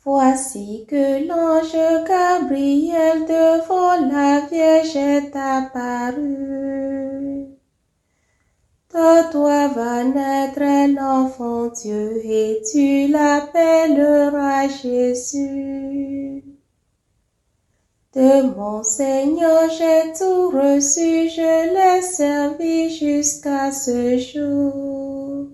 Voici que l'ange Gabriel devant la Vierge est apparu. De toi va naître un enfant Dieu et tu l'appelleras Jésus. De mon Seigneur j'ai tout reçu, je l'ai servi jusqu'à ce jour.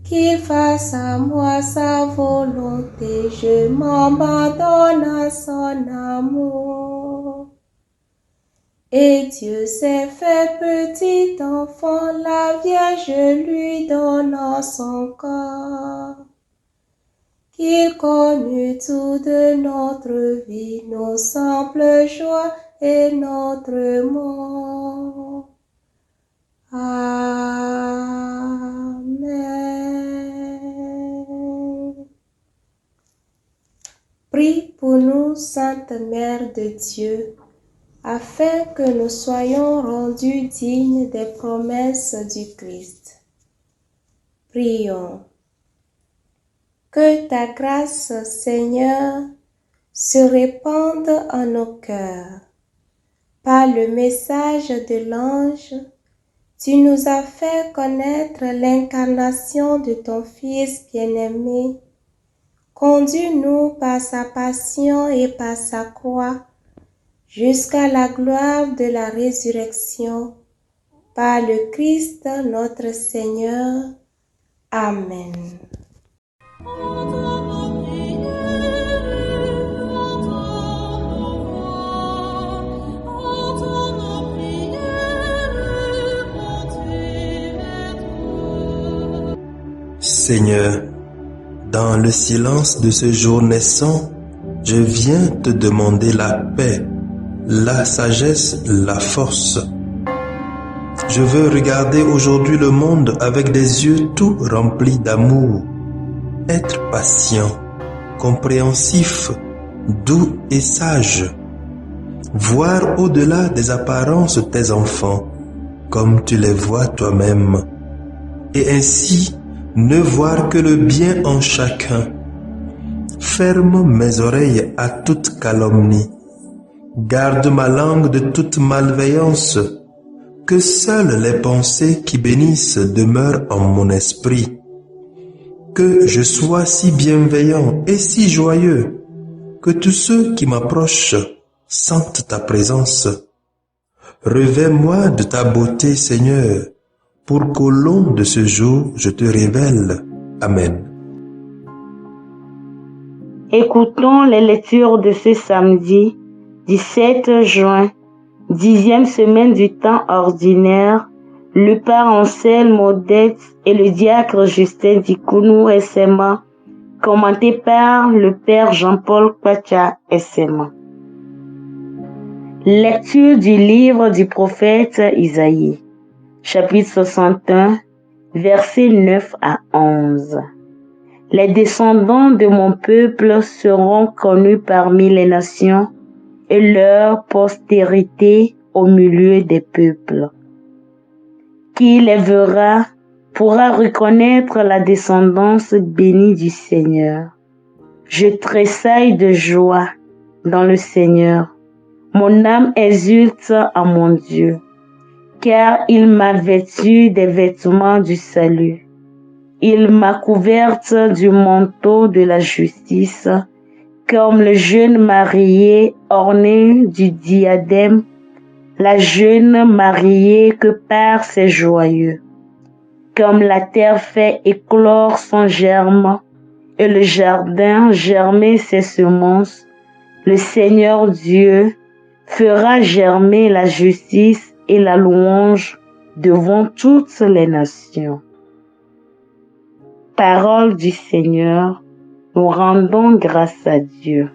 Qu'il fasse à moi sa volonté, je m'abandonne à son amour. Et Dieu s'est fait petit enfant, la Vierge lui donnant son corps. Qu'il connût tout de notre vie, nos simples joies et notre mort. Amen. Prie pour nous, Sainte Mère de Dieu, afin que nous soyons rendus dignes des promesses du Christ. Prions. Que ta grâce, Seigneur, se répande en nos cœurs. Par le message de l'ange, tu nous as fait connaître l'incarnation de ton Fils bien-aimé. Conduis-nous par sa passion et par sa croix jusqu'à la gloire de la résurrection. Par le Christ notre Seigneur. Amen. Seigneur, dans le silence de ce jour naissant, je viens te demander la paix, la sagesse, la force. Je veux regarder aujourd'hui le monde avec des yeux tout remplis d'amour, être patient, compréhensif, doux et sage, voir au-delà des apparences tes enfants, comme tu les vois toi-même, et ainsi ne voir que le bien en chacun. Ferme mes oreilles à toute calomnie. Garde ma langue de toute malveillance. Que seules les pensées qui bénissent demeurent en mon esprit. Que je sois si bienveillant et si joyeux que tous ceux qui m'approchent sentent ta présence. Revêt-moi de ta beauté, Seigneur, pour qu'au long de ce jour, je te révèle. Amen. Écoutons les lectures de ce samedi 17 juin, 10e semaine du temps ordinaire, lu par Anselme Odette et le diacre Justin Dikounou SMA, commenté par le Père Jean-Paul Kwacha SMA. Lecture du livre du prophète Isaïe. Chapitre 61, versets 9 à 11. Les descendants de mon peuple seront connus parmi les nations et leur postérité au milieu des peuples. Qui les verra pourra reconnaître la descendance bénie du Seigneur. Je tressaille de joie dans le Seigneur. Mon âme exulte en mon Dieu, car il m'a vêtue des vêtements du salut. Il m'a couverte du manteau de la justice, comme le jeune marié orné du diadème, la jeune mariée que par ses joyeux. Comme la terre fait éclore son germe, et le jardin germer ses semences, le Seigneur Dieu fera germer la justice et la louange devant toutes les nations. Parole du Seigneur, nous rendons grâce à Dieu.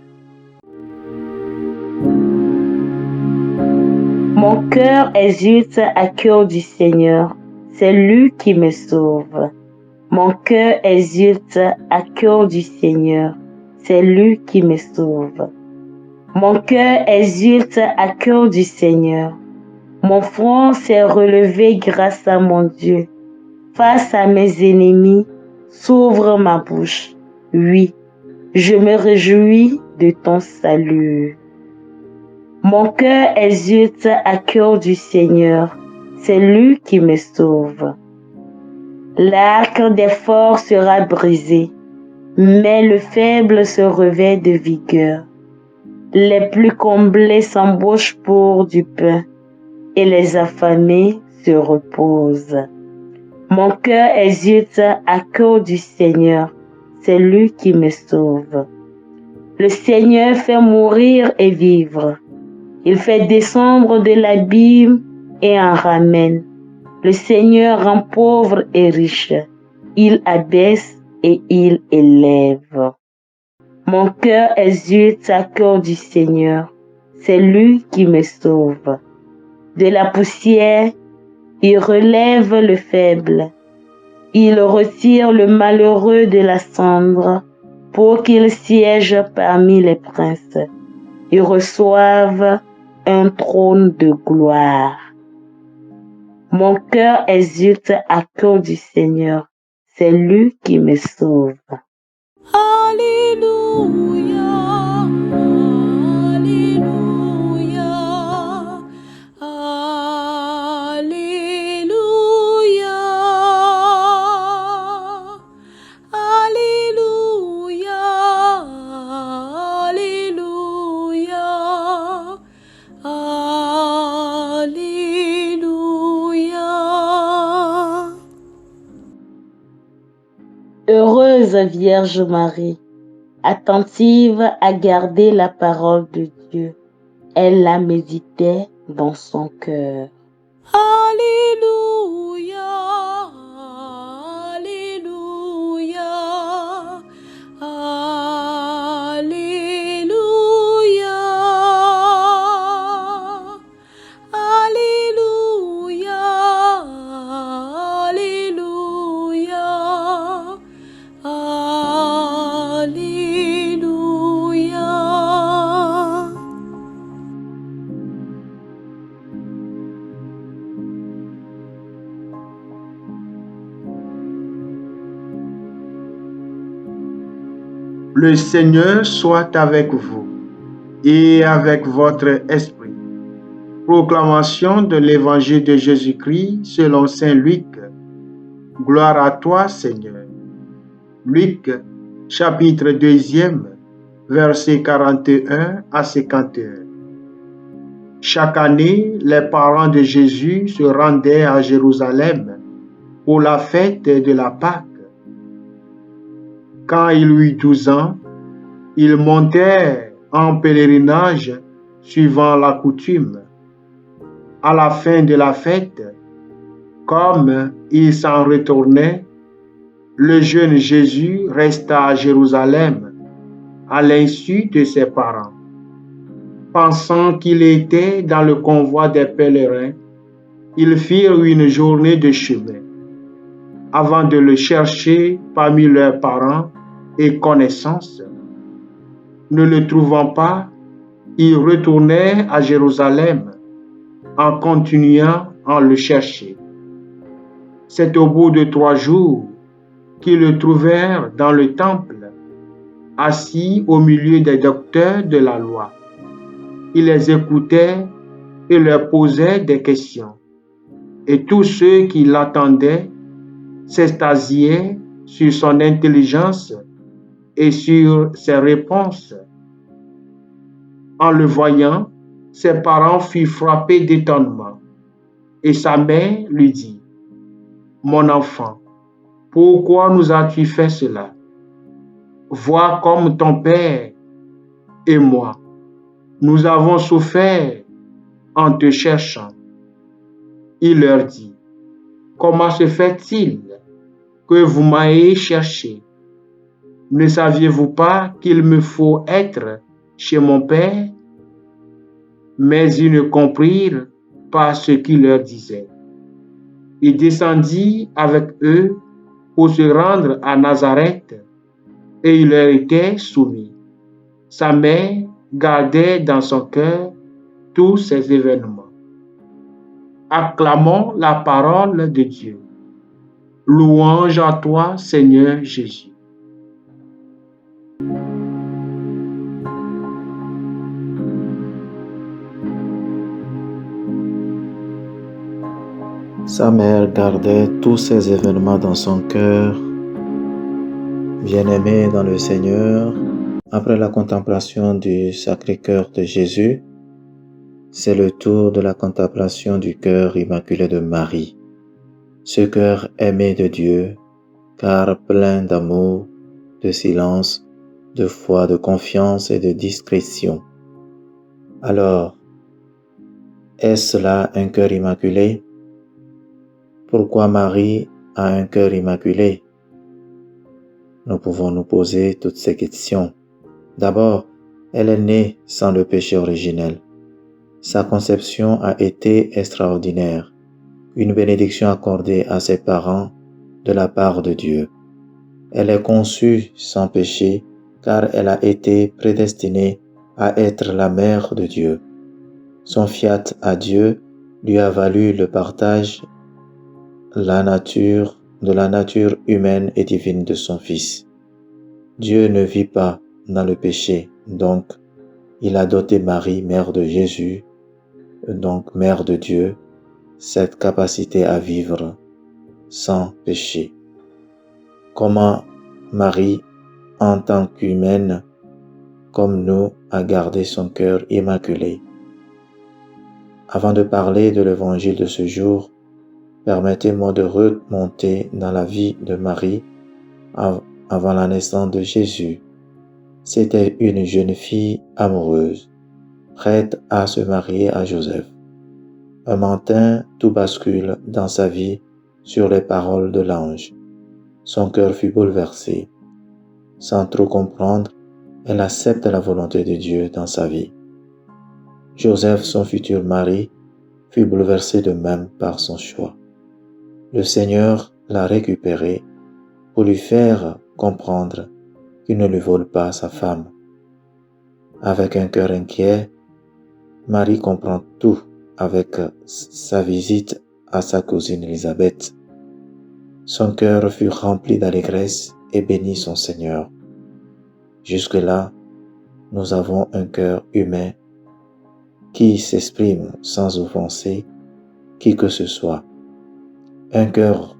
Mon cœur exulte à cause du Seigneur, c'est lui qui me sauve. Mon cœur exulte à cause du Seigneur, c'est lui qui me sauve. Mon cœur exulte à cause du Seigneur. Mon front s'est relevé grâce à mon Dieu. Face à mes ennemis, s'ouvre ma bouche. Oui, je me réjouis de ton salut. Mon cœur exulte à cause du Seigneur, c'est lui qui me sauve. L'arc des forts sera brisé, mais le faible se revêt de vigueur. Les plus comblés s'embauchent pour du pain, et les affamés se reposent. Mon cœur exulte à cause du Seigneur, c'est lui qui me sauve. Le Seigneur fait mourir et vivre. Il fait descendre de l'abîme et en ramène. Le Seigneur rend pauvre et riche. Il abaisse et il élève. Mon cœur exulte à cause du Seigneur. C'est lui qui me sauve. De la poussière, il relève le faible. Il retire le malheureux de la cendre pour qu'il siège parmi les princes. Il reçoive un trône de gloire. Mon cœur exulte à cause du Seigneur. C'est lui qui me sauve. Alléluia, Alléluia, Alléluia, Alléluia, Alléluia, Alléluia. Heureuse Vierge Marie, attentive à garder la parole de Dieu, elle la méditait dans son cœur. Alléluia, Alléluia, Alléluia, Alléluia, Alléluia, Alléluia. Le Seigneur soit avec vous et avec votre esprit. Proclamation de l'Évangile de Jésus-Christ selon saint Luc. Gloire à toi, Seigneur. Luc, chapitre 2, versets 41 à 51. Chaque année, les parents de Jésus se rendaient à Jérusalem pour la fête de la Pâque. Quand il eut 12 ans, il montait en pèlerinage suivant la coutume. À la fin de la fête, comme il s'en retournait, le jeune Jésus resta à Jérusalem à l'insu de ses parents. Pensant qu'il était dans le convoi des pèlerins, ils firent une journée de chemin avant de le chercher parmi leurs parents et connaissances. Ne le trouvant pas, ils retournèrent à Jérusalem en continuant à le chercher. C'est au bout de 3 jours qu'ils le trouvèrent dans le temple, assis au milieu des docteurs de la loi. Il les écoutait et leur posait des questions. Et tous ceux qui l'attendaient s'extasiaient sur son intelligence et sur ses réponses. En le voyant, ses parents furent frappés d'étonnement. Et sa mère lui dit: « Mon enfant, pourquoi nous as-tu fait cela? Vois comme ton père et moi, nous avons souffert en te cherchant. » Il leur dit: « Comment se fait-il que vous m'ayez cherché? Ne saviez-vous pas qu'il me faut être chez mon Père? » Mais ils ne comprirent pas ce qu'il leur disait. Il descendit avec eux pour se rendre à Nazareth et il leur était soumis. Sa mère gardait dans son cœur tous ces événements. Acclamons la parole de Dieu. Louange à toi, Seigneur Jésus. Sa mère gardait tous ces événements dans son cœur. Bien-aimé dans le Seigneur, après la contemplation du Sacré-Cœur de Jésus, c'est le tour de la contemplation du cœur immaculé de Marie. Ce cœur aimé de Dieu, car plein d'amour, de silence, de foi, de confiance et de discrétion. Alors, est-ce là un cœur immaculé? Pourquoi Marie a un cœur immaculé? Nous pouvons nous poser toutes ces questions. D'abord, elle est née sans le péché originel. Sa conception a été extraordinaire, une bénédiction accordée à ses parents de la part de Dieu. Elle est conçue sans péché car elle a été prédestinée à être la mère de Dieu. Son fiat à Dieu lui a valu le partage de la nature humaine et divine de son Fils. Dieu ne vit pas dans le péché, donc il a doté Marie, mère de Jésus, donc mère de Dieu, cette capacité à vivre sans péché. Comment Marie, en tant qu'humaine, comme nous, a gardé son cœur immaculé? Avant de parler de l'évangile de ce jour, permettez-moi de remonter dans la vie de Marie avant la naissance de Jésus. C'était une jeune fille amoureuse, prête à se marier à Joseph. Un matin, tout bascule dans sa vie sur les paroles de l'ange. Son cœur fut bouleversé. Sans trop comprendre, elle accepte la volonté de Dieu dans sa vie. Joseph, son futur mari, fut bouleversé de même par son choix. Le Seigneur l'a récupéré pour lui faire comprendre qu'il ne lui vole pas sa femme. Avec un cœur inquiet, Marie comprend tout avec sa visite à sa cousine Élisabeth. Son cœur fut rempli d'allégresse et bénit son Seigneur. Jusque-là, nous avons un cœur humain qui s'exprime sans offenser qui que ce soit. Un cœur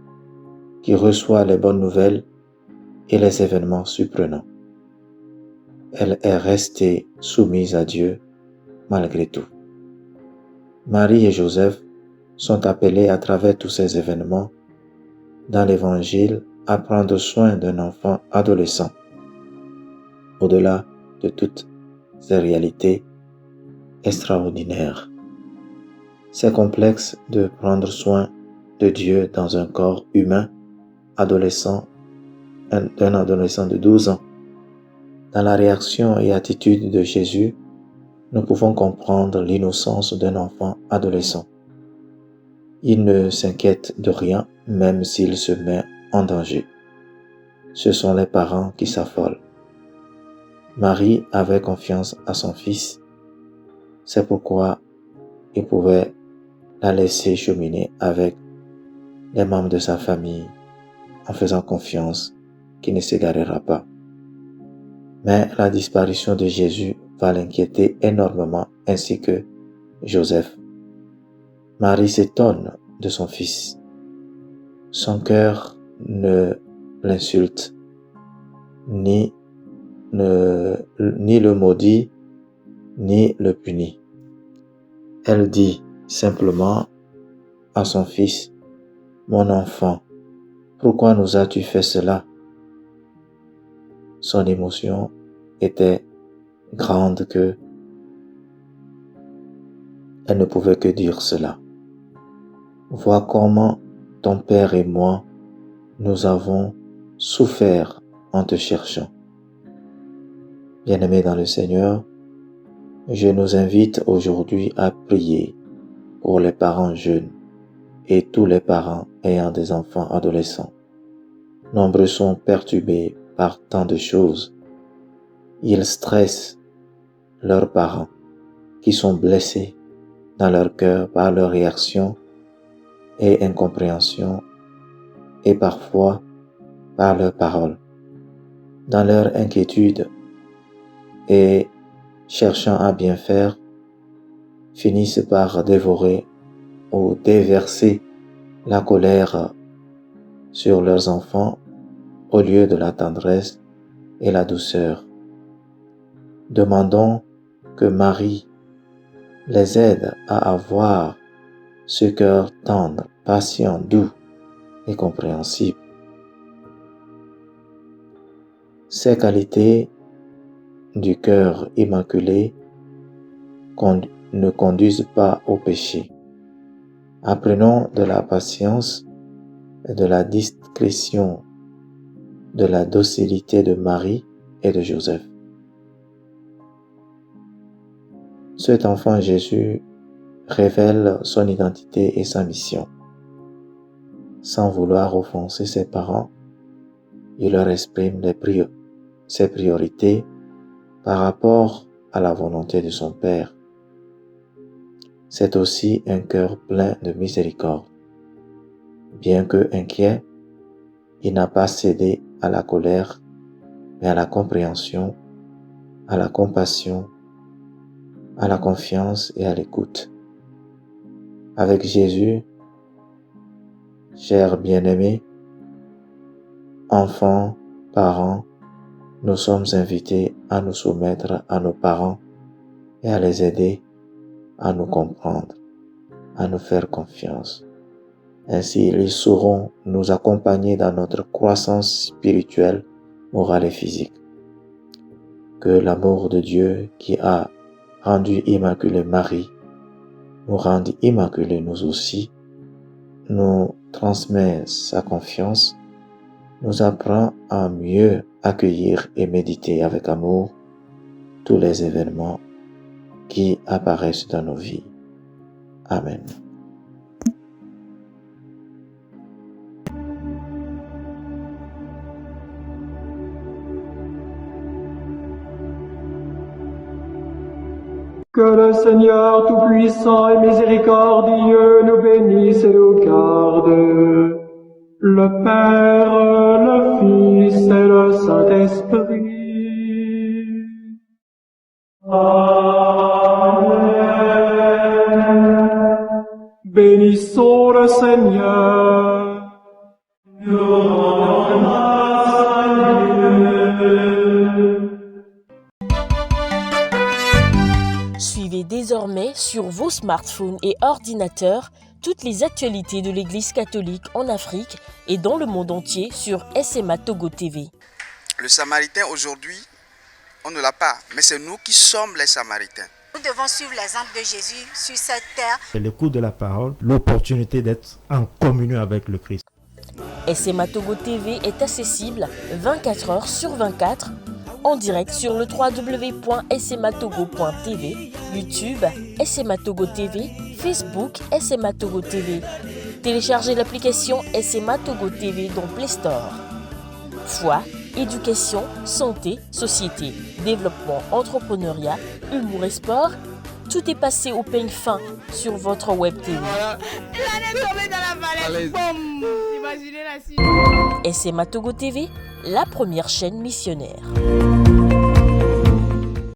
qui reçoit les bonnes nouvelles et les événements surprenants. Elle est restée soumise à Dieu malgré tout. Marie et Joseph sont appelés à travers tous ces événements dans l'Évangile à prendre soin d'un enfant adolescent. Au-delà de toutes ces réalités extraordinaires, c'est complexe de prendre soin de Dieu dans un corps humain adolescent, d'un adolescent de 12 ans. Dans la réaction et attitude de Jésus, nous pouvons comprendre l'innocence d'un enfant adolescent. Il ne s'inquiète de rien, même s'il se met en danger. Ce sont les parents qui s'affolent. Marie avait confiance à son fils. C'est pourquoi il pouvait la laisser cheminer avec les membres de sa famille en faisant confiance qu'il ne s'égarera pas. Mais la disparition de Jésus va l'inquiéter énormément, ainsi que Joseph. Marie s'étonne de son fils. Son cœur ne l'insulte, ni le maudit, ni le punit. Elle dit simplement à son fils, « Mon enfant, pourquoi nous as-tu fait cela ?» Son émotion était grande que elle ne pouvait que dire cela. Vois comment ton père et moi, nous avons souffert en te cherchant. Bien-aimés dans le Seigneur, je nous invite aujourd'hui à prier pour les parents jeunes et tous les parents ayant des enfants adolescents. Nombreux sont perturbés par tant de choses. Ils stressent leurs parents qui sont blessés dans leur cœur par leurs réactions et incompréhension et parfois par leurs paroles. Dans leur inquiétude et cherchant à bien faire, finissent par dévorer ou déverser la colère sur leurs enfants au lieu de la tendresse et la douceur. Demandons que Marie les aide à avoir ce cœur tendre, patient, doux et compréhensible. Ces qualités du cœur immaculé ne conduisent pas au péché. Apprenons de la patience, de la discrétion, de la docilité de Marie et de Joseph. Cet enfant Jésus révèle son identité et sa mission. Sans vouloir offenser ses parents, il leur exprime ses priorités par rapport à la volonté de son Père. C'est aussi un cœur plein de miséricorde. Bien que inquiet, il n'a pas cédé à la colère, mais à la compréhension, à la compassion, à la confiance et à l'écoute. Avec Jésus, chers bien-aimés, enfants, parents, nous sommes invités à nous soumettre à nos parents et à les aider à nous comprendre, à nous faire confiance. Ainsi, ils sauront nous accompagner dans notre croissance spirituelle, morale et physique. Que l'amour de Dieu qui a rendu immaculée Marie nous rende immaculés nous aussi, nous transmet sa confiance, nous apprend à mieux accueillir et méditer avec amour tous les événements qui apparaissent dans nos vies. Amen. Que le Seigneur Tout-Puissant et Miséricordieux nous bénisse et nous garde, le Père, le Fils et le Saint-Esprit. Amen. Bénissons le Seigneur. Nous rendons grâce à Dieu. Suivez désormais sur vos smartphones et ordinateurs toutes les actualités de l'Église catholique en Afrique et dans le monde entier sur SMA Togo TV. Le Samaritain aujourd'hui, on ne l'a pas, mais c'est nous qui sommes les Samaritains. Nous devons suivre l'exemple de Jésus sur cette terre. L'écoute de la parole, l'opportunité d'être en communion avec le Christ. SMA Togo TV est accessible 24 heures sur 24 en direct sur le www.smatogo.tv, YouTube SMA Togo TV, Facebook SMA Togo TV. Téléchargez l'application SMA Togo TV dans Play Store. Foi, éducation, santé, société, développement, entrepreneuriat, humour et sport, tout est passé au peigne fin sur votre web TV. SMA Togo TV, la première chaîne missionnaire.